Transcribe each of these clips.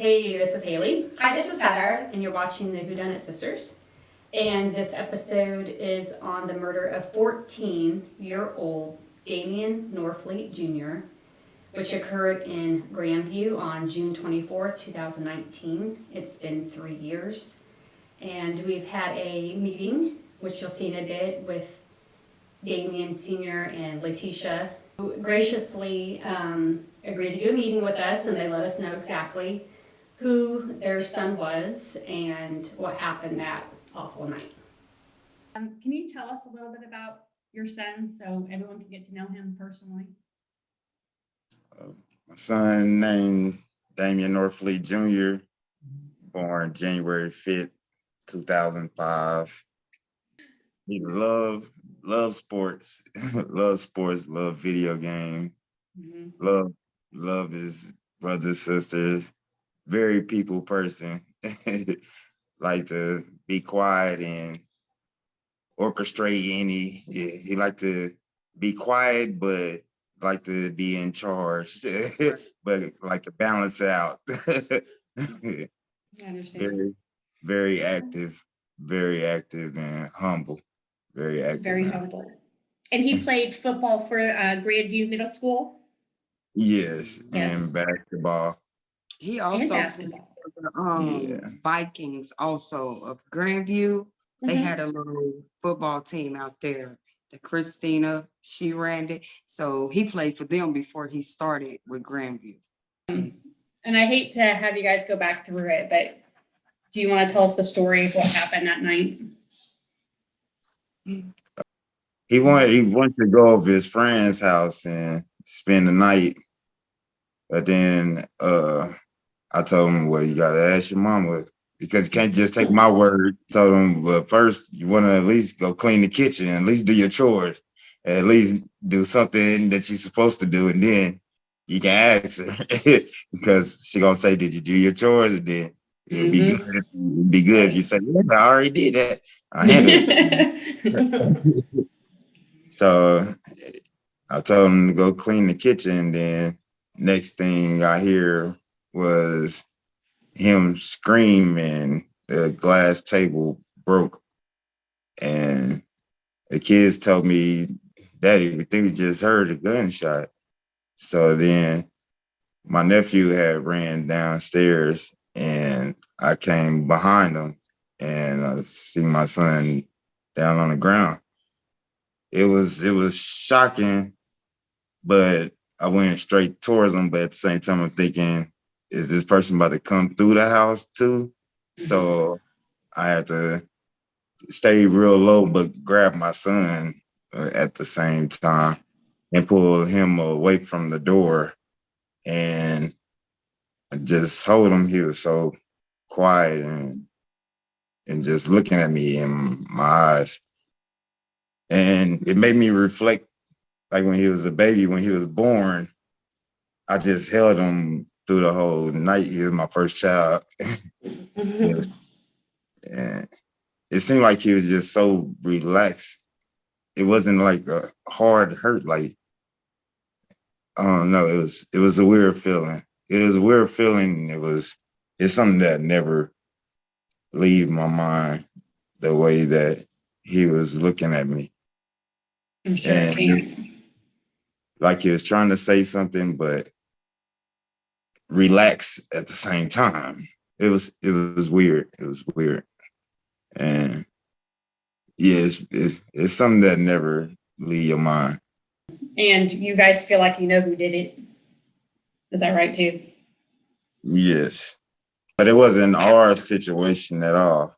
Hey, this is Haley. Hi, this is Heather. And you're watching the Dunnit Sisters. And this episode is on the murder of 14-year-old Damian Norfleet Jr., which occurred in Grandview on June 24th, 2019. It's been 3 years. And we've had a meeting, which you'll see in a bit, with Damian Sr. and Letitia, who graciously agreed to do a meeting with us, and they let us know exactly who their son was and what happened that awful night. Can you tell us a little bit about your son so everyone can get to know him personally? My son named Damian Norfleet Jr., born January 5th, 2005. He love sports, love video game, love his brothers, sisters, very people person. Like to be quiet and orchestrate any. Yeah, he like to be quiet, but like to be in charge, but like to balance out. I understand. Very active, and humble. Very active. Very humble. And he played football for Grandview Middle School. Yes, Yes. and basketball. He And also basketball. Vikings also of Grandview. They had a little football team out there. The Christina, she ran it. So he played for them before he started with Grandview. And I hate to have you guys go back through it, but do you want to tell us the story of what happened that night? He wanted to go over his friend's house and spend the night. But then I told him, well, you gotta ask your mama, because you can't just take my word. Told him, well, first you wanna at least go clean the kitchen, at least do your chores, at least do something that you're supposed to do, and then you can ask her. Because she gonna say, did you do your chores? And then it'd be good if you say, yes, I already did that. I handled it. So I told him to go clean the kitchen, and then next thing I hear was him screaming. The glass table broke, and the kids told me, Daddy, we think we just heard a gunshot. So then my nephew had ran downstairs, and I came behind him, and I see my son down on the ground. It was shocking, but I went straight towards him. But at the same time, I'm thinking, is this person about to come through the house too? So I had to stay real low, but grab my son at the same time and pull him away from the door and just hold him. He was so quiet and just looking at me in my eyes. And it made me reflect, like when he was a baby, when he was born, I just held him through the whole night. He was my first child. Yes. And it seemed like he was just so relaxed. It wasn't like a hard hurt, like, I don't know, it was a weird feeling. It was a weird feeling. It's something that never leave my mind, the way that he was looking at me. I'm sure it can. Like he was trying to say something, but relax at the same time. It was weird. It was weird. And yeah, it's something that never leave your mind. And you guys feel like you know who did it. Is that right too? Yes. But it wasn't our situation at all.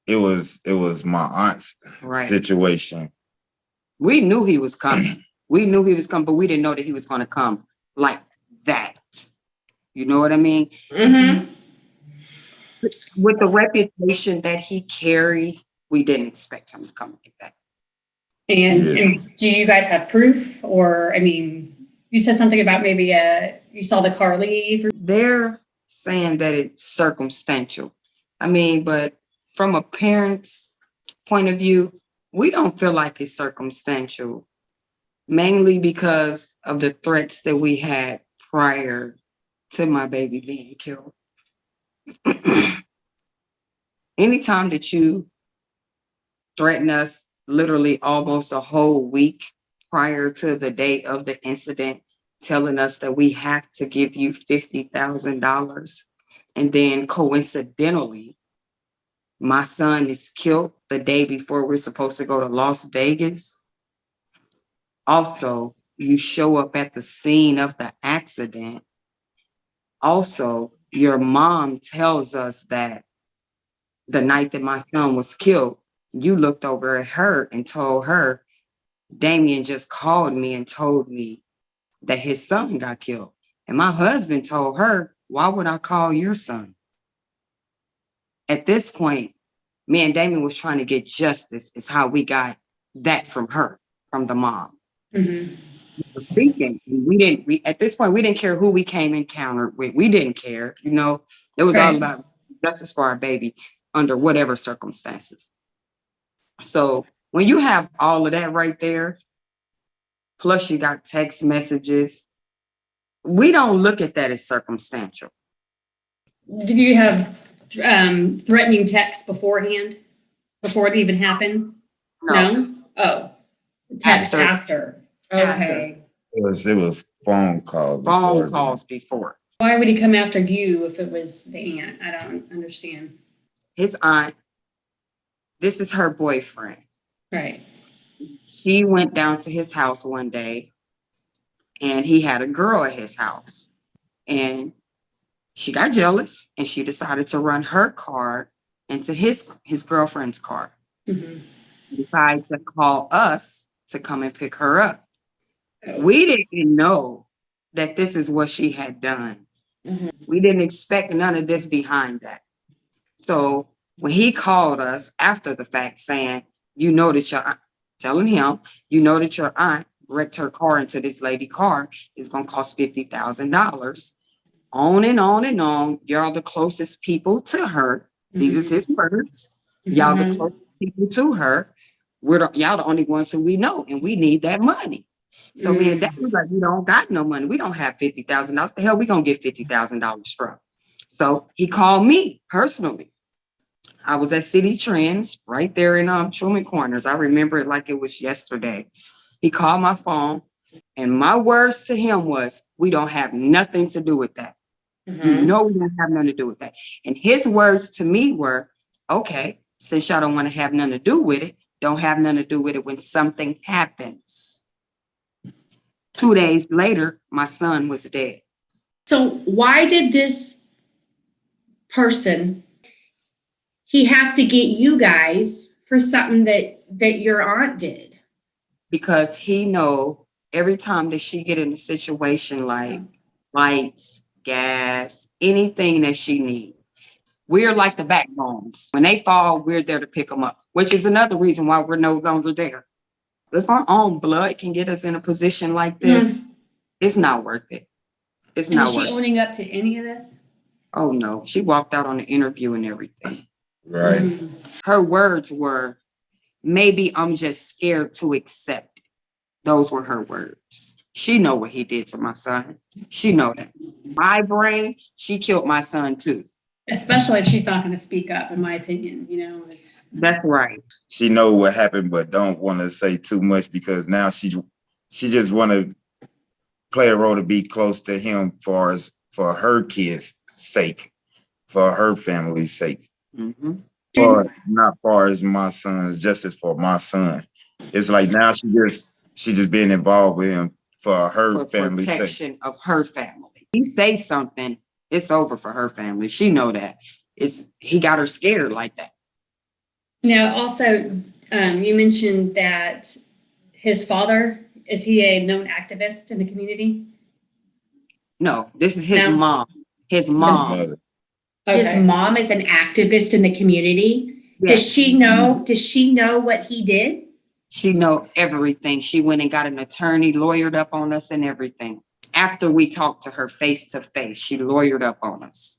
It was my aunt's situation. We knew he was coming. But we didn't know that he was going to come like that. You know what I mean? Mm-hmm. With the reputation that he carried, we didn't expect him to come like that. And do you guys have proof? Or, I mean, you said something about maybe you saw the car leave. They're saying that it's circumstantial. I mean, but from a parent's point of view, we don't feel like it's circumstantial, mainly because of the threats that we had prior to my baby being killed. Anytime that you threaten us literally almost a whole week prior to the day of the incident, telling us that we have to give you $50,000. And then coincidentally, my son is killed the day before we're supposed to go to Las Vegas. Also, you show up at the scene of the accident. Also, your mom tells us that the night that my son was killed, you looked over at her and told her, Damian just called me and told me that his son got killed. And my husband told her, why would I call your son? At this point, me and Damian was trying to get justice, is how we got that from her, from the mom. Mm-hmm. We was thinking, we at this point, we didn't care who we came encountered with. We didn't care, you know, it was all Right. about justice for our baby under whatever circumstances. So when you have all of that right there, plus you got text messages, we don't look at that as circumstantial. Did you have threatening texts beforehand, before it even happened? No? Oh, text after. Okay. It was phone calls. Phone calls before. Why would he come after you if it was the aunt? I don't understand. His aunt, this is her boyfriend. Right. She went down to his house one day and he had a girl at his house. And she got jealous and she decided to run her card into his girlfriend's car. Mm-hmm. Decided to call us to come and pick her up. We didn't know that this is what she had done. Mm-hmm. We didn't expect none of this behind that. So when he called us after the fact saying, you know that your aunt, telling him, you know that your aunt wrecked her car into this lady's car, is going to cost $50,000. On and on and on. Y'all the closest people to her. Mm-hmm. These is his words. Y'all the closest people to her. Y'all the only ones who we know, and we need that money. So me and Dad was like, we don't got no money. We don't have $50,000. The hell we gonna get $50,000 from? So he called me personally. I was at City Trends right there in Truman Corners. I remember it like it was yesterday. He called my phone, and my words to him was, we don't have nothing to do with that. Mm-hmm. You know we don't have nothing to do with that. And his words to me were, okay, since y'all don't want to have nothing to do with it, don't have nothing to do with it when something happens. 2 days later, my son was dead. So why did this person, he has to get you guys for something that your aunt did? Because he know every time that she get in a situation like lights, gas, anything that she needs, we're like the backbones. When they fall, we're there to pick them up, which is another reason why we're no longer there. If our own blood can get us in a position like this, it's not worth it. It's not worth it. Is she owning up to any of this? Oh no, she walked out on the interview and everything. Right. Mm-hmm. Her words were, maybe I'm just scared to accept it. Those were her words. She know what he did to my son. She know that. My brain, she killed my son too. Especially if she's not going to speak up, in my opinion, you know. That's right. She know what happened, but don't want to say too much because now she just want to play a role to be close to him for her kids' sake, for her family's sake. Mm-hmm. Or not far as my son's, justice for my son. It's like now she just being involved with him for her family's sake. Protection of her family. He say something, it's over for her family. She know that. He got her scared like that. Now, also, you mentioned that his father, is he a known activist in the community? No, this is his mom. His mom. Mother. Okay. His His mom is an activist in the community. Yes. Does she know what he did? She know everything. She went and got an attorney, lawyered up on us and everything. After we talked to her face to face, she lawyered up on us.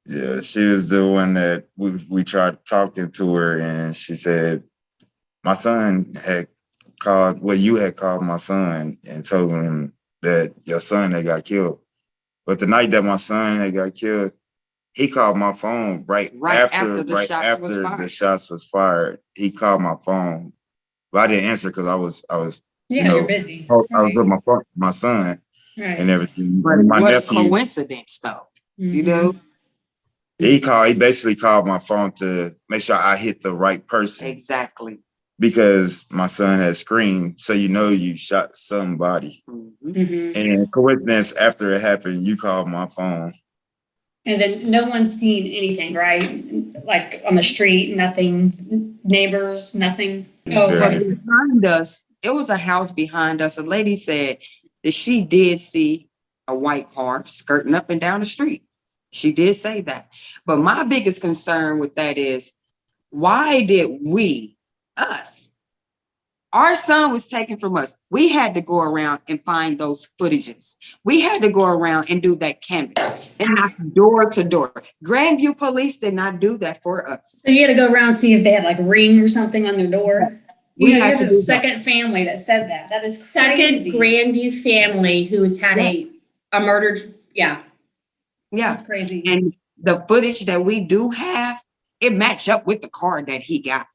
Yeah, she was the one that we tried talking to her, and she said, my son had called, well, you had called my son and told him that your son had got killed. But the night that my son had got killed, he called my phone right after the shots was fired. He called my phone, but I didn't answer because I was Yeah, you know you're busy. I was Right. with my son Right. and everything. But My what a nephew, coincidence though. You Mhm. know? he basically called my phone to make sure I hit the right person Exactly. because my son had screamed. So you shot somebody. Mhm. Mhm. And coincidence, after it happened, you called my phone. And then no one's seen anything, right? Like on the street, nothing, neighbors, nothing. Oh, Very- But okay. behind us, it was a house behind us. A lady said that she did see a white car skirting up and down the street. She did say that. But my biggest concern with that is, why did our son was taken from us. We had to go around and find those footages. We had to go around and do that canvas and knock door to door. Grandview police did not do that for us. So you had to go around and see if they had like ring or something on their door. We You know, had you're to the do that. second family that said that. That is Second crazy. Grandview family who's had a murdered, yeah. Yeah. That's crazy. And the footage that we do have, it match up with the car that he got.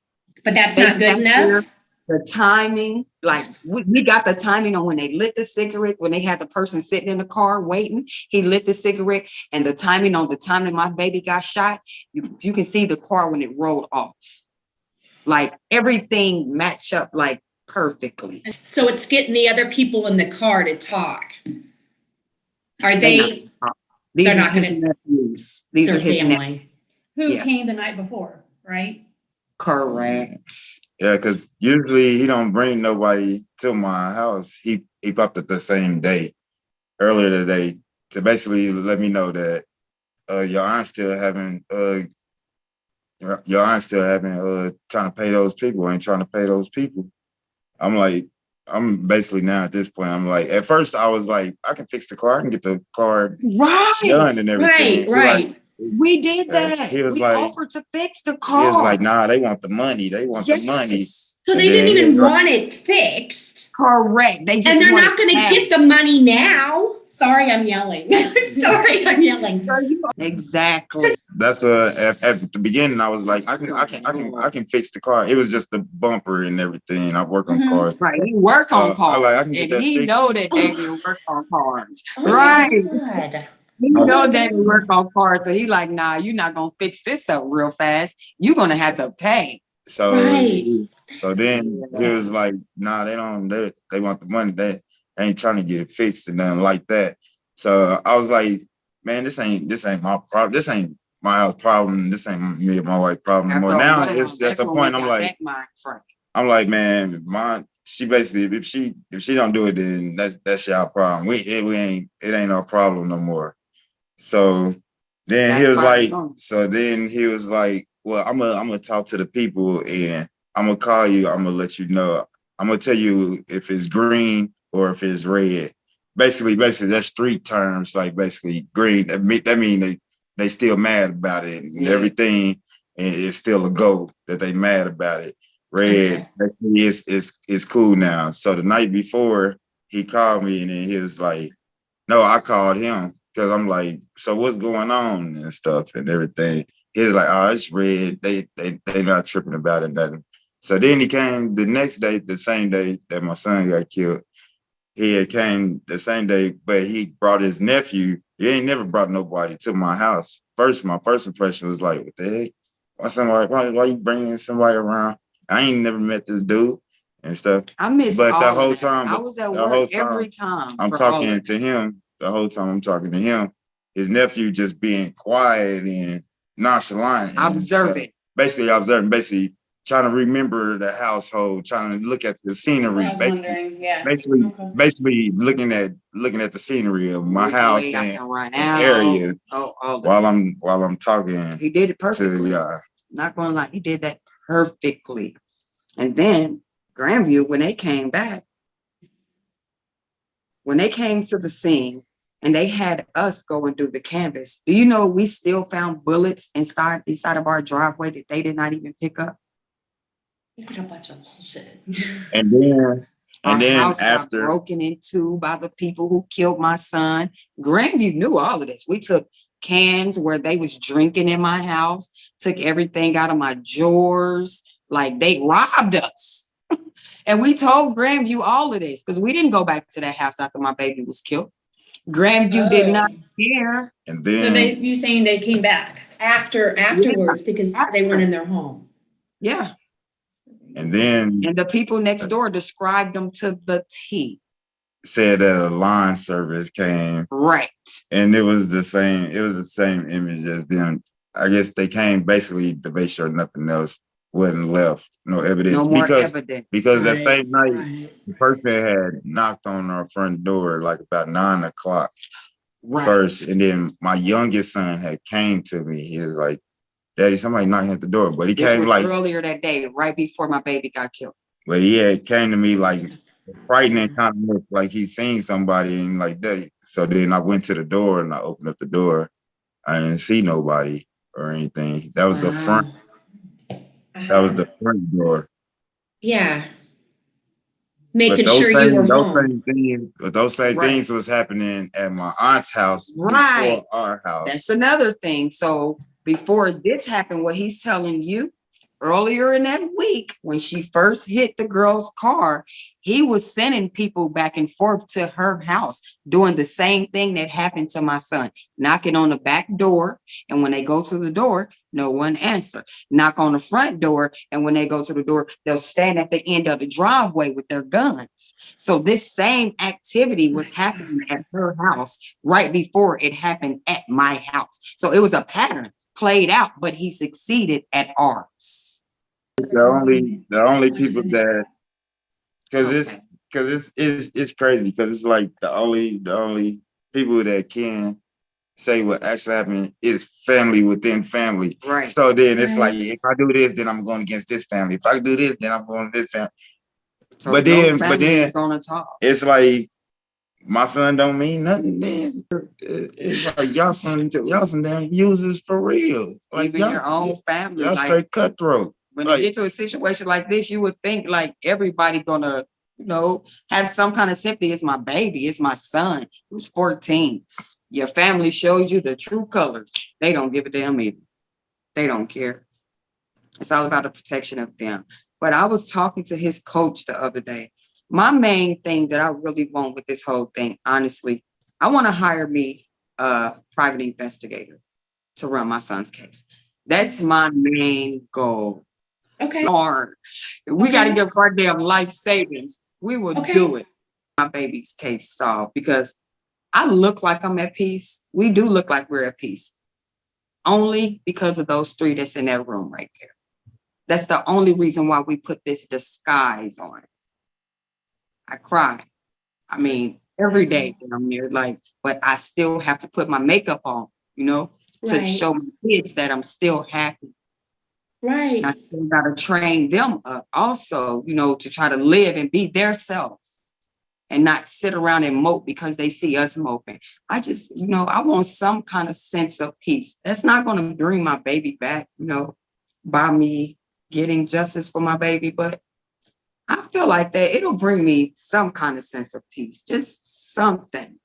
But that's They not good got enough. The timing, like we got the timing on when they lit the cigarette, when they had the person sitting in the car waiting, he lit the cigarette, and the timing on the time that my baby got shot, you can see the car when it rolled off. Like everything match up like perfectly. So it's getting the other people in the car to talk. Are they These They're are not his gonna- nephews. These their are his nephews. family? Who Yeah. came the night before, right? Correct. Yeah, because usually he don't bring nobody to my house. He popped up the same day, earlier today, to basically let me know that your aunt still having trying to pay those people, ain't trying to pay those people. I'm basically now at this point, I'm like, at first I was like, I can fix the car, I can get the car Right. done and everything. Right. We did that. He was we like- offered to fix the He car. was like, nah, they want the money. They want the money. Yes. So And they didn't then even he- want it fixed. Correct. They just And they're wanted not gonna cash. get the money now. Sorry, I'm yelling. Sorry, I'm yelling. Exactly. That's at the beginning I was like, I can fix the car. It was just the bumper and everything. I work on Mhm. cars. Right. He work on I cars. can get And that he fixed. know that Damian work on cars. Oh my Right. God. He know Damian work on cars. So he like, nah, you're not gonna fix this up real fast. You're gonna have to pay. So Right. so then he was like, nah, they want the money. They ain't trying to get it fixed and nothing like that. So I was like, man, this ain't my problem. This ain't my house problem. This ain't me and my wife problem anymore. After a Now while, it's at that's the when point we I'm got like, that mind frame. man, she basically, if she don't do it, then that's your problem. It ain't our problem no more. So then That's he was right. like, well, I'm gonna talk to the people and I'm gonna call you. I'm gonna let you know. I'm gonna tell you if it's green or if it's red. Basically, that's street terms. Like basically, green. That mean they still mad about it and Yeah. everything, and it's still a go that they mad about it. Red, it's cool now. So the night before, he called me and then he was like, no, I called him because I'm like, so what's going on and stuff and everything. He was like, oh, it's red. They not tripping about it, nothing. So then he came the next day, the same day that my son got killed. He had came the same day, but he brought his nephew. He ain't never brought nobody to my house. My first impression was like, what the heck? Why you bringing somebody around? I ain't never met this dude and stuff. I missed But all the of whole that. time, I was at the work whole time, every time. I'm for all talking of to him the whole time. I'm talking to him. His nephew just being quiet and nonchalant. that. Observing. Basically observing, basically trying to remember the household, trying to look at the scenery. I was wondering, yeah. Basically looking at the scenery of my Which house way I and can run area out. Oh, while I'm talking he did it to perfectly. y'all. Not gonna lie, he did that perfectly. And then Grandview, when they came to the scene and they had us go and do the canvas, do you know we still found bullets inside of our driveway that they did not even pick up? What a bunch of bullshit. And then Our house got after broken into by the people who killed my son. Grandview knew all of this. We took cans where they was drinking in my house, took everything out of my drawers. Like they robbed us. And we told Grandview all of this because we didn't go back to that house after my baby was killed. Grandview did not care. And So then you saying they came back? Afterwards, because they weren't in their home. Yeah. and then And the people next door described them to the T. said that a line service came, Right. and it was the same image as them. I guess they came basically to make sure nothing else wasn't left, no evidence. No more evidence. Because that Right, same night, right. the person had knocked on our front door like about 9 o'clock Right. first, and then my youngest son had came to me. He was like, "Daddy, somebody knocking at the door," but he This came was like, earlier that day, right before my baby got killed. but he had came to me like frightening, kind of looked like he seen somebody and like that. So then I went to the door and I opened up the door. I didn't see nobody or anything. That was the front. That was the front door. Yeah. But Making those sure you were same, those home. same things, but those same Right. things was happening at my aunt's house Right. before our house. That's another thing. So before this happened, what he's telling you, earlier in that week, when she first hit the girl's car, he was sending people back and forth to her house, doing the same thing that happened to my son, knocking on the back door. And when they go to the door, no one answer. Knock on the front door. And when they go to the door, they'll stand at the end of the driveway with their guns. So this same activity was happening at her house right before it happened at my house. So it was a pattern played out, but he succeeded at ours. The only people that, because it's crazy, because it's like the only people that can say what actually happened is family within family. Right. So then it's Right. like, if I do this, then I'm going against this family. If I do this, then I'm going to this family. So But no then family is gonna talk. it's like my son don't mean nothing. Then it's like y'all some damn users for real. Like Even your own family. y'all Like straight cutthroat. when like- you get to a situation like this, you would think like everybody gonna, have some kind of sympathy. It's my baby, it's my son who's 14. Your family shows you the true colors. They don't give a damn either. They don't care. It's all about the protection of them. But I was talking to his coach the other day. My main thing that I really want with this whole thing, honestly, I want to hire me a private investigator to run my son's case. That's my main goal. Okay. Or we got to give goddamn life savings. We will Okay. do it. My baby's case solved because I look like I'm at peace. We do look like we're at peace. Only because of those 3 that's in that room right there. That's the only reason why we put this disguise on. I cry. I mean, every day that I'm there, but I still have to put my makeup on, to Right. show my kids that I'm still happy. Right. I still gotta train them up also, to try to live and be their selves and not sit around and mope because they see us moping. I just, I want some kind of sense of peace. That's not gonna bring my baby back, by me getting justice for my baby, but I feel like that it'll bring me some kind of sense of peace, just something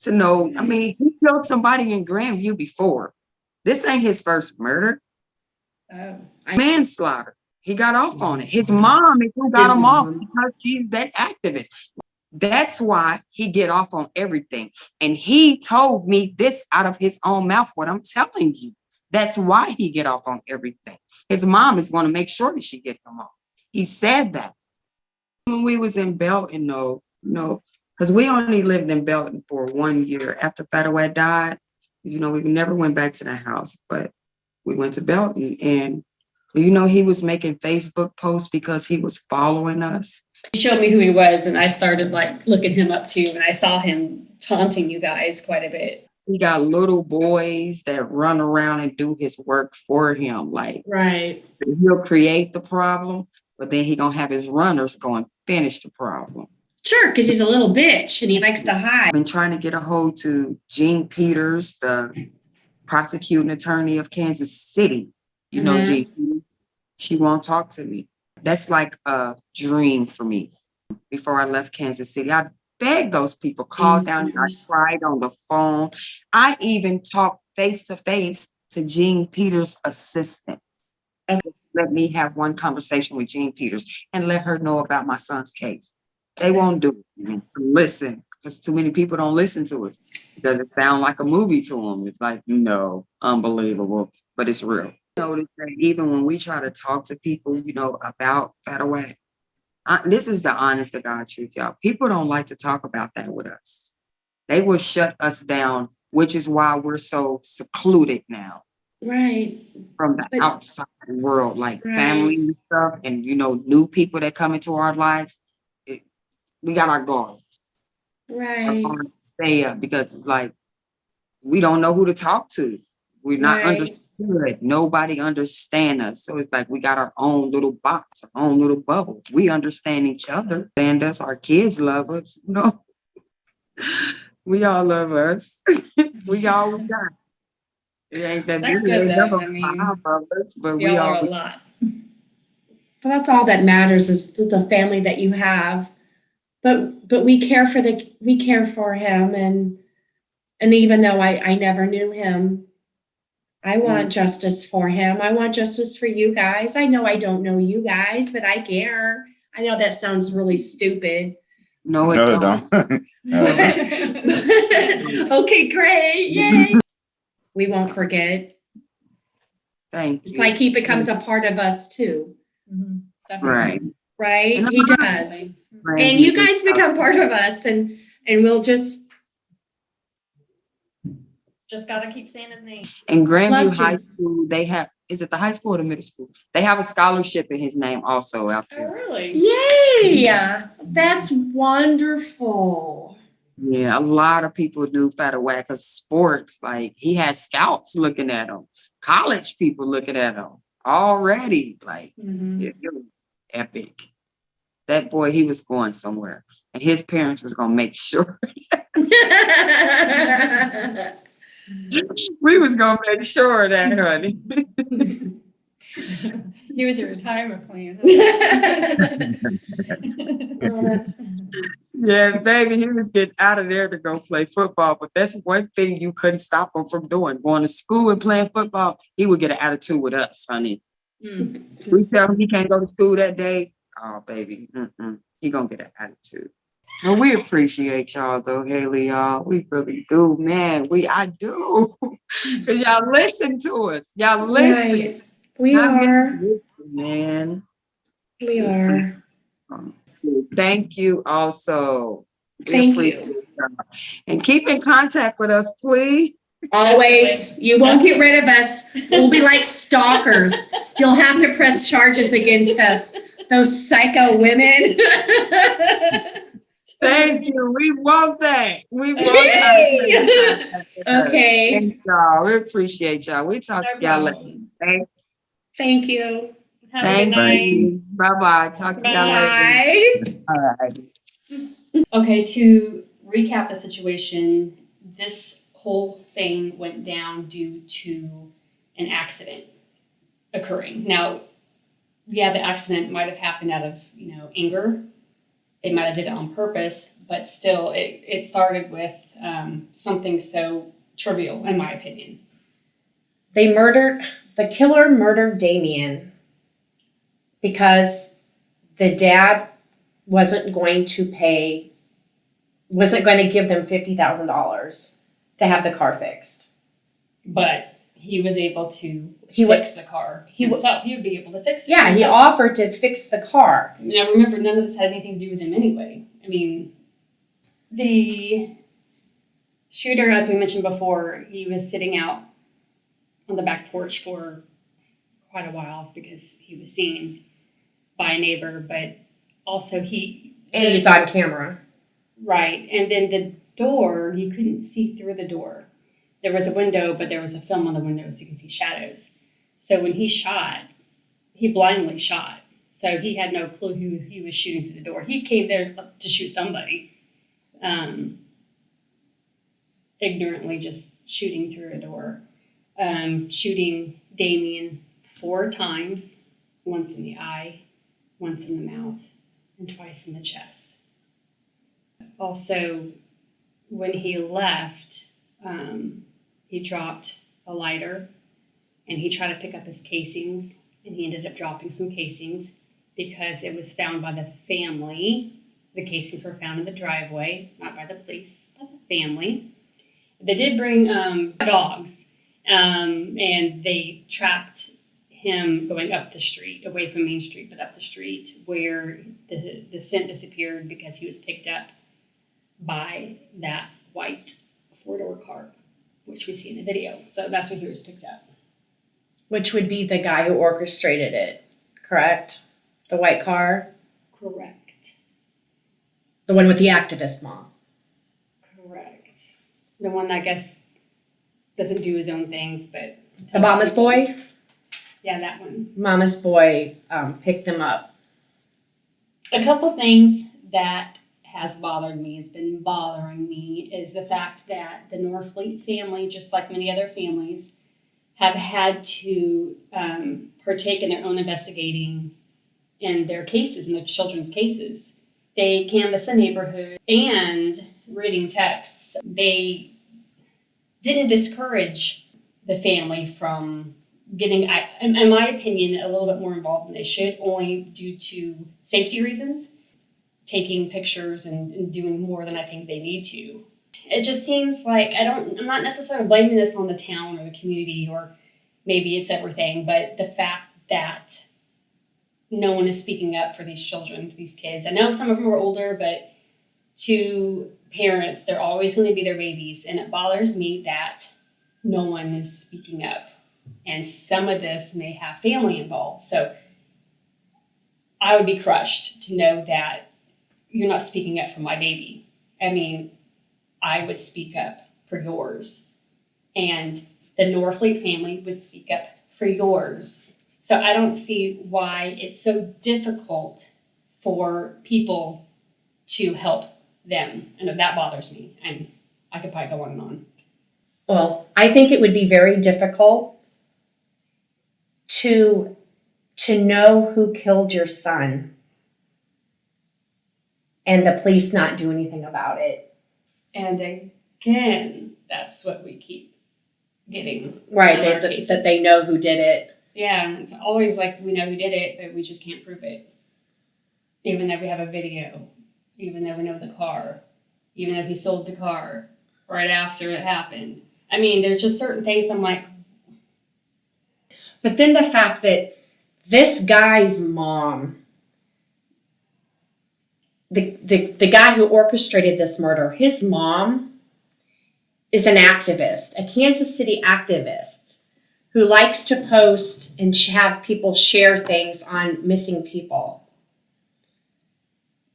to know. I mean, he killed somebody in Grandview before. This ain't his first murder. Manslaughter. He got off on it. His mom is who got him off because she's that activist. That's why he get off on everything. And he told me this out of his own mouth, what I'm telling you. That's why he get off on everything. His mom is going to make sure that she get him off. He said that. When we was in Belton, because we only lived in Belton for 1 year after Fataway died. We never went back to the house, but we went to Belton and, he was making Facebook posts because he was following us. He showed me who he was, and I started looking him up too, and I saw him taunting you guys quite a bit. He got little boys that run around and do his work for him. Right. He'll create the problem, but then he gonna have his runners go and finish the problem. Sure, because he's a little bitch and he likes to hide. I've been trying to get a hold to Jean Peters, the prosecuting attorney of Kansas City. Mhm. Jean Peters? She won't talk to me. That's like a dream for me. Before I left Kansas City, I begged those people, called down, I cried on the phone. I even talked face to face to Jean Peters' assistant. Okay. Let me have one conversation with Jean Peters and let her know about my son's case. They won't do it. Listen, because too many people don't listen to us. Does it sound like a movie to them? It's like, no, unbelievable, but it's real. Notice that even when we try to talk to people, about Fedaway, this is the honest to God truth, y'all. People don't like to talk about that with us. They will shut us down, which is why we're so secluded now Right. from the But- outside world, like Right. family and stuff, and new people that come into our lives. We got our guards. Our Right. guards stay up because it's like we don't know who to talk to. We're not Right. understood. Nobody understand us. So it's like we got our own little box, our own little bubble. We understand each other. And us, our kids love us. We all love us. We all we got. It ain't that That's big. good, Ain't though. never I mean, five of us, but we Y'all are all a lot. Well, that's all that matters is the family that you have. But we care for him, and even though I never knew him, I want justice for him. I want justice for you guys. I know I don't know you guys, but I care. I know that sounds really stupid. No, it No, don't. don't. Okay, great. Yay. We won't forget. Thank It's you. like he becomes a part of us too, Mhm, definitely. Right. right? And He does. Definitely. And you guys become part of us, and we'll just Just gotta keep saying his name. In Grandview Love to. High School, they have, is it the high school or the middle school? They have a scholarship in his name also out Oh, there. really? Yay! That's wonderful. Yeah, a lot of people do Fedaway because sports, like he has scouts looking at him, college people looking at him already. Like Mhm. it was epic. That boy, he was going somewhere, and his parents was gonna make sure. We was gonna make sure of that, honey. He was a retirement plan. Oh, that's Yeah, baby, he was getting out of there to go play football. But that's one thing you couldn't stop him from doing. Going to school and playing football, he would get an attitude with us, honey. Mm. We tell him he can't go to school that day. Oh, baby, he gonna get an attitude. And we appreciate y'all though, Haley, y'all. We really do, man. I do. Because y'all listen to us. Y'all listen. right. We Not me, are. man. We are. Thank you also. We Thank appreciate you. y'all. And keep in contact with us, please. Always. You won't get rid of us. We'll be like stalkers. You'll have to press charges against us. Those psycho women. Thank you. We want that. We want Yay! that. Okay. Thank y'all. We appreciate y'all. We talk to y'all later. Thank Thank you. Have a good Thank night. you. Bye-bye. Talk to y'all later. Bye. All right. Okay, to recap the situation, this whole thing went down due to an accident occurring. Now, yeah, the accident might have happened out of, anger. They might have did it on purpose, but still, it started with something so trivial, in my opinion. The killer murdered Damian because the dad wasn't going to give them $50,000 to have the car fixed. But he was able to He fix the car he himself. He would be able to fix it. Yeah, he himself. offered to fix the car. Now, remember, none of this had anything to do with him anyway. I mean, the shooter, as we mentioned before, he was sitting out on the back porch for quite a while because he was seen by a neighbor, but also And he's on camera. Right. And then the door, you couldn't see through the door. There was a window, but there was a film on the window so you could see shadows. So when he shot, he blindly shot. So he had no clue who he was shooting through the door. He came there to shoot somebody. Ignorantly just shooting through a door. Shooting Damian 4 times, once in the eye, once in the mouth, and twice in the chest. also, when he left, he dropped a lighter and he tried to pick up his casings, and he ended up dropping some casings because it was found by the family. The casings were found in the driveway, not by the police, by the family. They did bring dogs, and they tracked him going up the street, away from Main Street, but up the street where the scent disappeared because he was picked up by that white four-door car, which we see in the video. So that's when he was picked up. Which would be the guy who orchestrated it, correct? The white car? Correct. The one with the activist mom. Correct. The one that I guess doesn't do his own things, but The mama's boy? Yeah, that one. Mama's boy picked him up. A couple things that has bothered me, has been bothering me, is the fact that the Norfleet family, just like many other families, have had to partake in their own investigating in their cases, in their children's cases. They canvassed the neighborhood and reading texts. They didn't discourage the family from getting, in my opinion, a little bit more involved than they should, only due to safety reasons, taking pictures and doing more than I think they need to. It just seems like, I'm not necessarily blaming this on the town or the community, or maybe it's everything, but the fact that no one is speaking up for these children, for these kids. I know some of them are older, but to parents, they're always going to be their babies. And it bothers me that no one is speaking up. And some of this may have family involved. So I would be crushed to know that you're not speaking up for my baby. I mean, I would speak up for yours. And the Norfleet family would speak up for yours. So I don't see why it's so difficult for people to help them. And that bothers me. And I could probably go on and on. Well, I think it would be very difficult to know who killed your son and the police not do anything about it. And again, that's what we keep getting. Right, in our cases. that they know who did it. Yeah, and it's always like we know who did it, but we just can't prove it. Even though we have a video, even though we know the car, even though he sold the car right after it happened. I mean, there's just certain things I'm like. But then the fact that this guy's mom, the guy who orchestrated this murder, his mom is an activist, a Kansas City activist who likes to post and have people share things on missing people.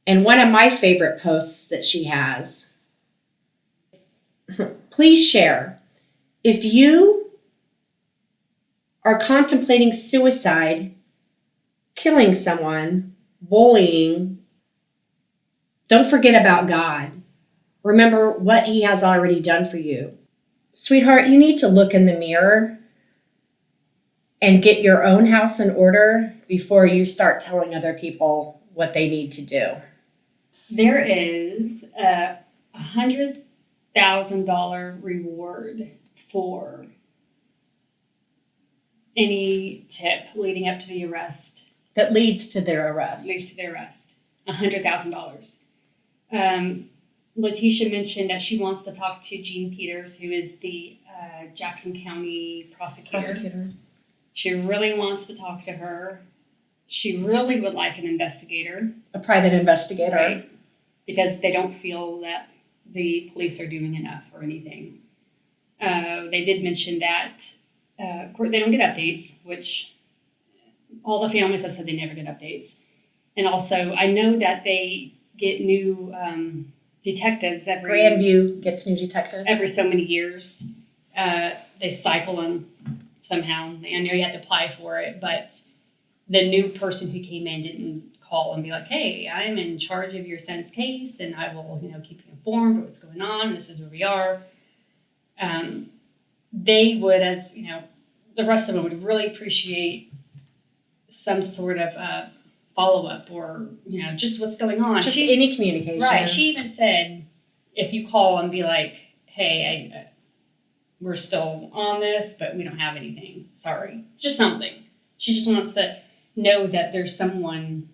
And one of my favorite posts that she has, please share. If you are contemplating suicide, killing someone, bullying, don't forget about God. Remember what He has already done for you. Sweetheart, you need to look in the mirror and get your own house in order before you start telling other people what they need to do. There is a $100,000 reward for any tip leading up to the arrest. That leads to their arrest. Leads to their arrest. $100,000. Letitia mentioned that she wants to talk to Jean Peters, who is the Jackson County prosecutor. She really wants to talk to her. She really would like an investigator. A private investigator. Right? Because they don't feel that the police are doing enough or anything. They did mention that they don't get updates, which all the families have said they never get updates. And also, I know that they get new detectives every... Grandview gets new detectives. Every so many years. They cycle them somehow. I know you have to apply for it, but the new person who came in didn't call and be like, hey, I'm in charge of your son's case, and I will, keep you informed of what's going on. This is where we are. They would, as the rest of them would really appreciate some sort of follow-up or, just what's going on. Just any communication. Right. She even said, if you call and be like, hey, we're still on this, but we don't have anything. Sorry. It's just something. She just wants to know that there's someone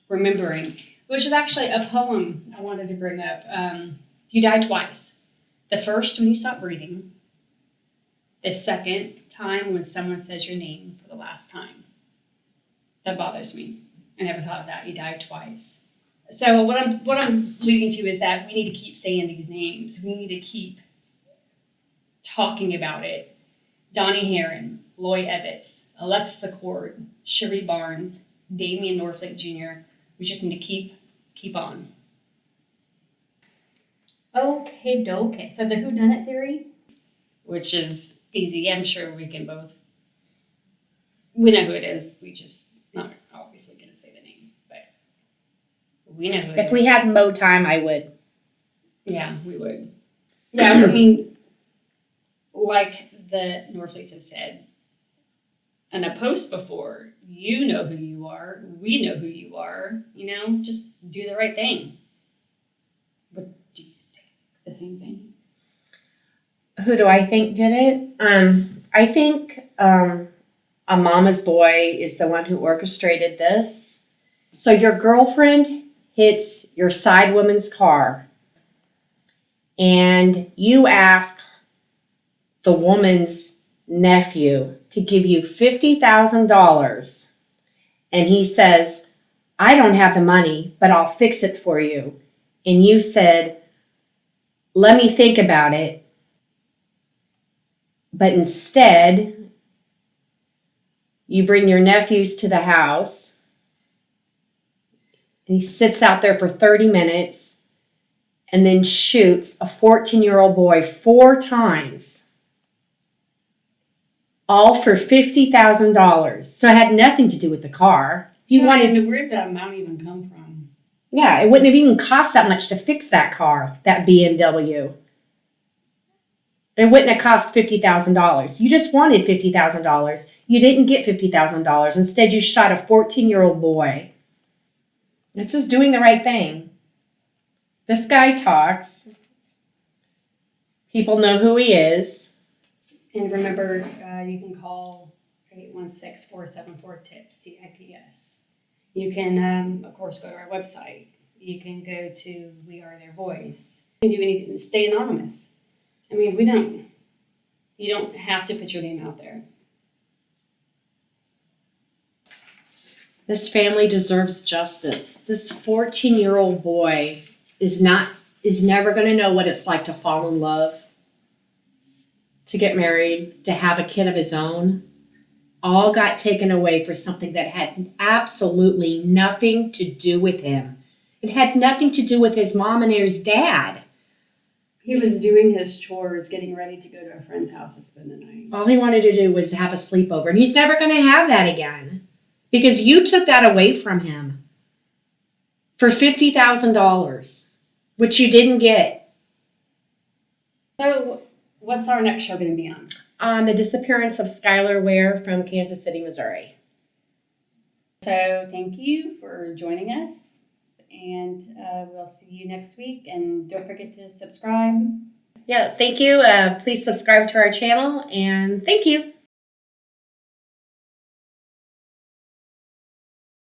remembering, which is actually a poem I wanted to bring up. You die twice. The first when you stop breathing. The second time when someone says your name for the last time. That bothers me. I never thought of that. You died twice. So what I'm leading to is that we need to keep saying these names. We need to keep talking about it. Donnie Heron, Loy Ebbets, Alexis Accord, Cherie Barnes, Damian Norfleet Jr. We just need to keep on. Okay. So the whodunit theory, which is easy. I'm sure we know who it is. We just not obviously going to say the name, but we know who it is. If we had mo time, I would. Yeah, we would. Yeah, I mean, like the Norfleets have said in a post before, you know who you are. We know who you are. Just do the right thing. But do you think the same thing? Who do I think did it? I think a mama's boy is the one who orchestrated this. So your girlfriend hits your side woman's car and you ask the woman's nephew to give you $50,000 and he says, I don't have the money, but I'll fix it for you. And you said, let me think about it. But instead, you bring your nephews to the house and he sits out there for 30 minutes and then shoots a 14-year-old boy 4 times, all for $50,000. So it had nothing to do with the car. Where did that amount even come from? Yeah, it wouldn't have even cost that much to fix that car, that BMW. It wouldn't have cost $50,000. You just wanted $50,000. You didn't get $50,000. Instead, you shot a 14-year-old boy. It's just doing the right thing. This guy talks. People know who he is. And remember, you can call 816-474-TIPS, TIPS. You can, of course, go to our website. You can go to We Are Their Voice. You can do anything. Stay anonymous. I mean, you don't have to put your name out there. This family deserves justice. This 14-year-old boy is never going to know what it's like to fall in love, to get married, to have a kid of his own. All got taken away for something that had absolutely nothing to do with him. It had nothing to do with his mom and his dad. He was doing his chores, getting ready to go to a friend's house to spend the night. All he wanted to do was have a sleepover, and he's never going to have that again because you took that away from him for $50,000, which you didn't get. So, what's our next show going to be on? On the disappearance of Skylar Ware from Kansas City, Missouri. So, thank you for joining us. And we'll see you next week. And don't forget to subscribe. Yeah, thank you. Please subscribe to our channel, and thank you.